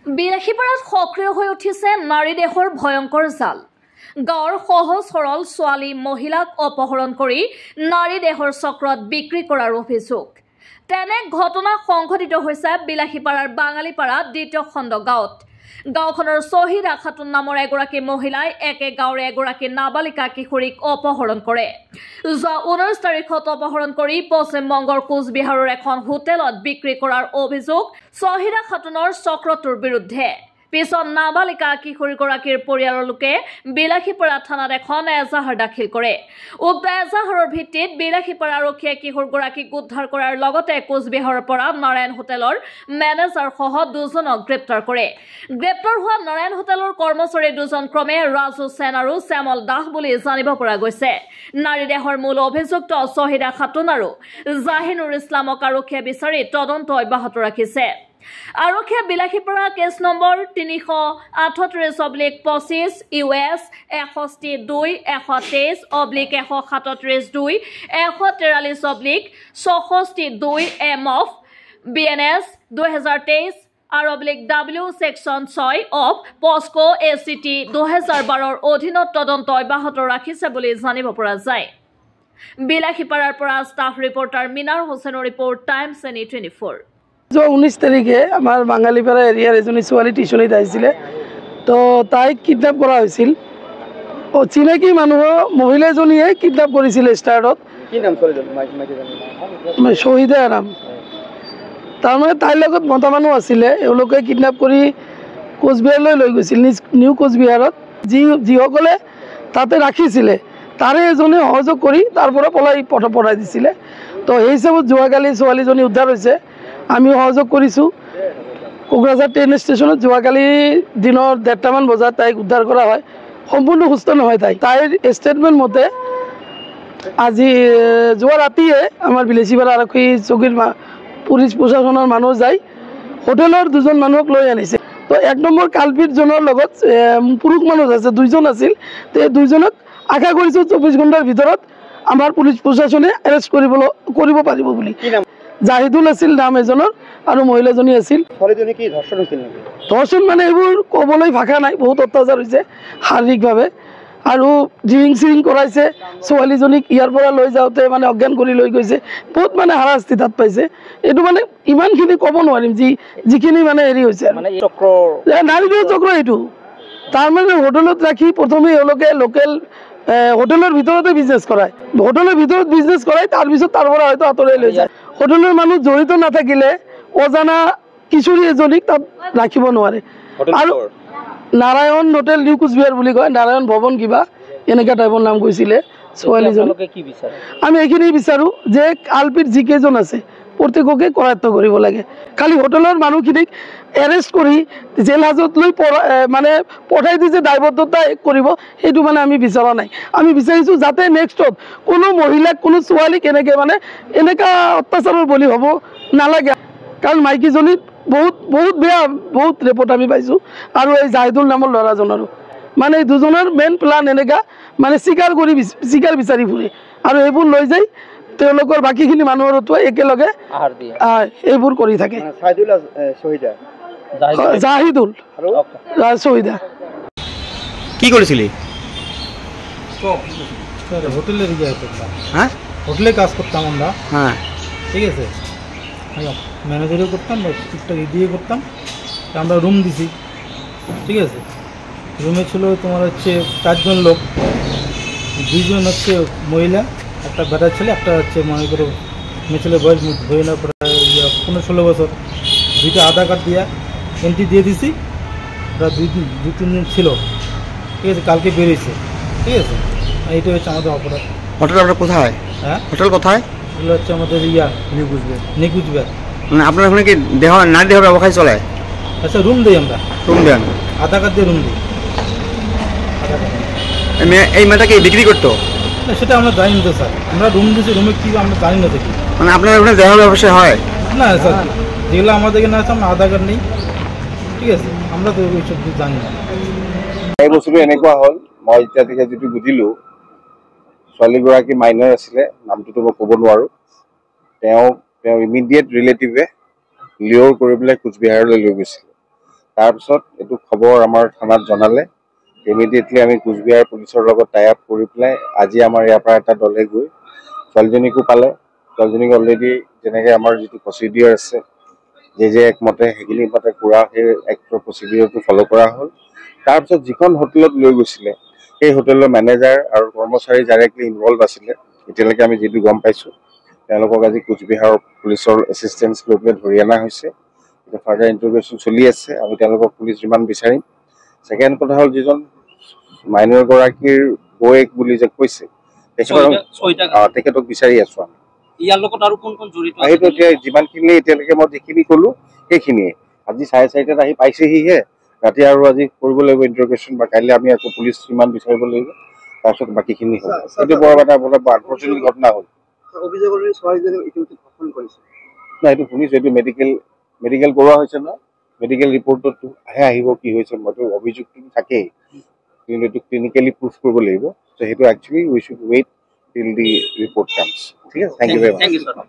বিলাসীপাৰাত সক্ৰিয় হৈ উঠিছে নাৰী দেহৰ ভয়ংকৰ জাল। গাঁৱৰ সহজ সৰল ছোৱালী মহিলাক অপহৰণ কৰি নাৰী দেহৰ চক্ৰত বিক্ৰী কৰাৰ অভিযোগ। তেনে ঘটনা সংঘটিত হৈছে বিলাসীপাৰাৰ বাঙালীপাৰা দ্বিতীয় খণ্ড গাঁৱত। গাঁওখনৰ শ্বহীদা খাতুন নামৰ এগৰাকী মহিলাই একে গাঁৱৰে এগৰাকী নাবালিকা কিশোৰীক অপহৰণ কৰে। যোৱা 19 তাৰিখত অপহৰণ কৰি পশ্চিমবংগৰ কোচবিহাৰৰ এখন হোটেলত বিক্ৰী কৰাৰ অভিযোগ শ্বহীদা খাতুনৰ চক্ৰটোৰ বিৰুদ্ধে। পিছত নাবালিকা কিশোৰীগৰাকীৰ পৰিয়ালৰ লোকে বিলাসীপাৰা থানাত এখন এজাহাৰ দাখিল কৰে। উক্ত এজাহাৰৰ ভিত্তিত বিলাসীপাৰা আৰক্ষীয়ে কিশোৰগৰাকীক উদ্ধাৰ কৰাৰ লগতে কোচবিহাৰৰ পৰা নাৰায়ণ হোটেলৰ মেনেজাৰ সহ দুজনক গ্ৰেপ্তাৰ কৰে। গ্ৰেপ্তাৰ হোৱা নাৰায়ণ হোটেলৰ কৰ্মচাৰী দুজন ক্ৰমে ৰাজু সেন আৰু শ্যামল দাস বুলি জানিব পৰা গৈছে। নাৰী দেহৰ মূল অভিযুক্ত শ্বহীদা খাতুন আৰু জাহিনুৰ ইছলামক আৰক্ষীয়ে বিচাৰি তদন্ত অব্যাহত ৰাখিছে। আৰক্ষীয়ে Bilasipara cash number 338/25 US 61-2-123/137-2 143/64-2 M of BNS 2023 R/W Section 6 of POSCO ACT 2012 অধীনত তদন্ত অব্যাহত ৰাখিছে বুলি জানিব পৰা যায়। বিলাসীপাৰাৰ পৰা ষ্টাফ ৰিপৰ্টাৰ মিনাৰ হোসেনৰ ৰিপৰ্ট টাইমছ এনি 24। 19 তাৰিখে আমাৰ বাঙালীপাৰা এৰিয়াৰ এজনী ছোৱালী টিউশ্যনিত আহিছিলে, তো তাইক কিডনেপ কৰা হৈছিল। অচিনাকি মানুহৰ মহিলাজনীয়ে কিডনেপ কৰিছিলে ষ্টাৰ্টত। কি নাম ছোৱালীজনী? শ্বহীদা নাম। তাৰমানে তাইৰ লগত মতা মানুহ আছিলে, এওঁলোকে কিডনেপ কৰি কোচবিহাৰলৈ লৈ গৈছিল। নিউ কোচবিহাৰত যিসকলে তাতে ৰাখিছিলে তাৰে এজনে সহযোগ কৰি তাৰ পৰা পলাই দিছিলে। তো সেই হিচাপত যোৱাকালি ছোৱালীজনী উদ্ধাৰ হৈছে। আমি সহযোগ কৰিছোঁ। কোকৰাঝাৰ ট্ৰেইন ষ্টেচনত যোৱাকালি দিনৰ 1:30মান বজাত তাইক উদ্ধাৰ কৰা হয়। সম্পূৰ্ণ সুস্থ নহয় তাইৰ ষ্টেটমেণ্ট মতে আজি যোৱা ৰাতিয়ে আমাৰ বিলাসীপাৰা আৰক্ষী চকীৰ পুলিচ প্ৰশাসনৰ মানুহ যাই হোটেলৰ দুজন মানুহক লৈ আনিছে। তো 1 নম্বৰ কালপিতজনৰ লগত পুৰুষ মানুহ আছে, 2জন আছিল। তো এই 2জনক আশা কৰিছোঁ 24 ঘণ্টাৰ ভিতৰত আমাৰ পুলিচ প্ৰশাসনে এৰেষ্ট কৰিব পাৰিব বুলি। জাহিদুল আছিল নাম এজনৰ আৰু মহিলাজনী আছিল। ছোৱালীজনী কি ধৰ্ষণ হৈছিল নেকি? ধৰ্ষণ মানে এইবোৰ ক'বলৈ ভাষা নাই, বহুত অত্যাচাৰ হৈছে শাৰীৰিকভাৱে আৰু ড্ৰিংক কৰাইছে। ছোৱালীজনীক ইয়াৰ পৰা লৈ যাওঁতে মানে অজ্ঞান কৰি লৈ গৈছে। বহুত মানে হাৰাশাস্তি তাত পাইছে। এইটো মানে ইমানখিনি ক'ব নোৱাৰিম যিখিনি মানে হেৰি হৈছে নাৰী চক্ৰ এইটো। তাৰমানে হোটেলত ৰাখি প্ৰথমে এওঁলোকে লোকেল হোটেলৰ ভিতৰতে বিজনেছ কৰায়। হোটেলৰ ভিতৰত বিজনেছ কৰায়, তাৰপিছত তাৰ পৰা হয়তো আঁতৰাই লৈ যায়। হোটেলৰ মানুহ জড়িত নাথাকিলে অজানা কিশোৰী এজনীক তাত ৰাখিব নোৱাৰে। আৰু নাৰায়ণ হোটেল নিউ কোচবিহাৰ বুলি কয়, নাৰায়ণ ভৱন কিবা এনেকুৱা টাইপৰ নাম কৈছিলে ছোৱালীজনী। আমি এইখিনি বিচাৰোঁ যে কালপিত যিকেইজন আছে প্ৰত্যেককে কৰায়ত্ব কৰিব লাগে। খালি হোটেলৰ মানুহখিনিক এৰেষ্ট কৰি জেল হাজত লৈ মানে পঠাই দি যে দায়বদ্ধতা কৰিব, সেইটো মানে আমি বিচৰা নাই। আমি বিচাৰিছোঁ যাতে নেক্সটত কোনো মহিলাক কোনো ছোৱালীক মানে এনেকুৱা অত্যাচাৰৰ বলি হ'ব নালাগে। কাৰণ মাইকীজনীত বহুত বেয়া বহুত ৰিপৰ্ট আমি পাইছোঁ। আৰু এই জাহিদুল নামৰ ল'ৰাজনৰো মানে এই দুজনৰ মেইন প্লান এনেকুৱা মানে চিকাৰ বিচাৰি ফুৰে আৰু এইবোৰ লৈ যায় তেওঁলোকৰ বাকীখিনি মানুহৰ একেলগে এইবোৰ কৰি থাকে। জাহিদুল শ্বহীদা কি কৰিছিলি? হোটেলে কাজ করতাম আমরা। হ্যাঁ, ঠিক আছে। ম্যানেজারও করতাম বা টুকটাক দিয়ে করতাম। আমরা রুম দিছি, ঠিক আছে। রুমে ছিল তোমার হচ্ছে 4 জন লোক, 2 জন হচ্ছে মহিলা, একটা বেটা ছেলে, একটা হচ্ছে মনে করো মেয়ে ছেলে বয়স হয়ে না প্রায় 15-16 বছর। 2টা আধার কার্ড দিয়া এন্ট্রি দিয়ে দিছি। ওরা 2-3 দিন ছিল, ঠিক আছে। কালকে বেরিয়েছে, ঠিক আছে। এইটা হচ্ছে আমাদের অপরাধ। হোটেল আপনার কোথায়? হ্যাঁ, হোটেল কোথায়? এগুলো হচ্ছে আমাদের নিউ কুচবিহার। মানে আপনার ওখানে কি নারী দেহ ব্যবসায় চলে? আচ্ছা, রুম দিই আমরা। রুম দেন? আধার কার্ড দিয়ে রুম দিই। এই মেয়েটাকে বিক্রি করতো? না, সেটা আমরা জানি না স্যার। আমরা রুম দিয়েছি, রুমে কি আমরা জানি না দেখি। মানে আপনার ওখানে দেহ ব্যবসায় হয় না স্যার? যেগুলো আমাদেরকে না আছে, আমরা আধার কার্ড নেই, ঠিক আছে। আমরা তো ওইসব জানি না। এই বছৰটো এনেকুৱা হ'ল, মই এতিয়ালৈকে যিটো বুজিলোঁ, ছোৱালীগৰাকী মাইনৰ আছিলে, নামটোতো মই ক'ব নোৱাৰোঁ। তেওঁ ইমিডিয়েট ৰিলেটিভে লিঅ'ৰ কৰি পেলাই কোচবিহাৰলৈ লৈ গৈছিলে। তাৰপিছত এইটো খবৰ আমাৰ থানাত জনালে। ইমিডিয়েটলি আমি কোচবিহাৰ পুলিচৰ লগত টাই আপ কৰি পেলাই আজি আমাৰ ইয়াৰ পৰা এটা দলে গৈ ছোৱালীজনীকো পালে। ছোৱালীজনীক অলৰেডি যেনেকৈ আমাৰ যিটো প্ৰচিডিঅ'ৰ আছে যে একমতে সেইখিনি মতে কৰা সেই এক্টৰ প্ৰচিডিঅ'ৰটো ফ'ল' কৰা হ'ল। তাৰপিছত যিখন হোটেলত লৈ গৈছিলে সেই হোটেলৰ মেনেজাৰ আৰু কৰ্মচাৰী ডাইৰেক্টলি ইনভলভ আছিলে। এতিয়ালৈকে আমি যিটো গম পাইছোঁ তেওঁলোকক আজি কোচবিহাৰ পুলিচৰ এছিষ্টেঞ্চ লৈ পেলাই ধৰি অনা হৈছে। এতিয়া ফাৰ্ডাৰ ইণ্টাৰভিউশ্যন চলি আছে। আমি তেওঁলোকক পুলিচ ৰিমাণ্ড বিচাৰিম। ছেকেণ্ড কথা হ'ল যিজন মাইনৰগৰাকীৰ বৌয়েক বুলি যে কৈছে তেখেতক বিচাৰি আছোঁ আমি। ইয়াৰ লগত আৰু কোন কোন জড়িত সেইটো এতিয়া যিমানখিনি এতিয়ালৈকে মই যিখিনি ক'লো সেইখিনিয়ে। আজি 4:30টাত আহি পাইছেহিহে। ৰাতি আৰু আজি কৰিব লাগিব ইণ্টাৰভিউশ্যন বা কাইলৈ আমি আকৌ পুলিচ ৰিমাণ্ড বিচাৰিব লাগিব। তাৰপিছত বাকীখিনি হ'ল। এইটো বৰ এটা আনফৰ্চুনেট ঘটনা হ'ল। নাই এইটো শুনিছোঁ। এইটো মেডিকেল কৰোৱা হৈছে ন। মেডিকেল ৰিপৰ্টত আহিব কি হৈছে। মইতো অভিযোগটো থাকেই, কিন্তু এইটো ক্লিনিকেলি প্ৰুভ কৰিব লাগিব। চ' সেইটো actually we should weight till the report comes. ঠিক আছে, থেংক ইউ ভেৰি মাছ।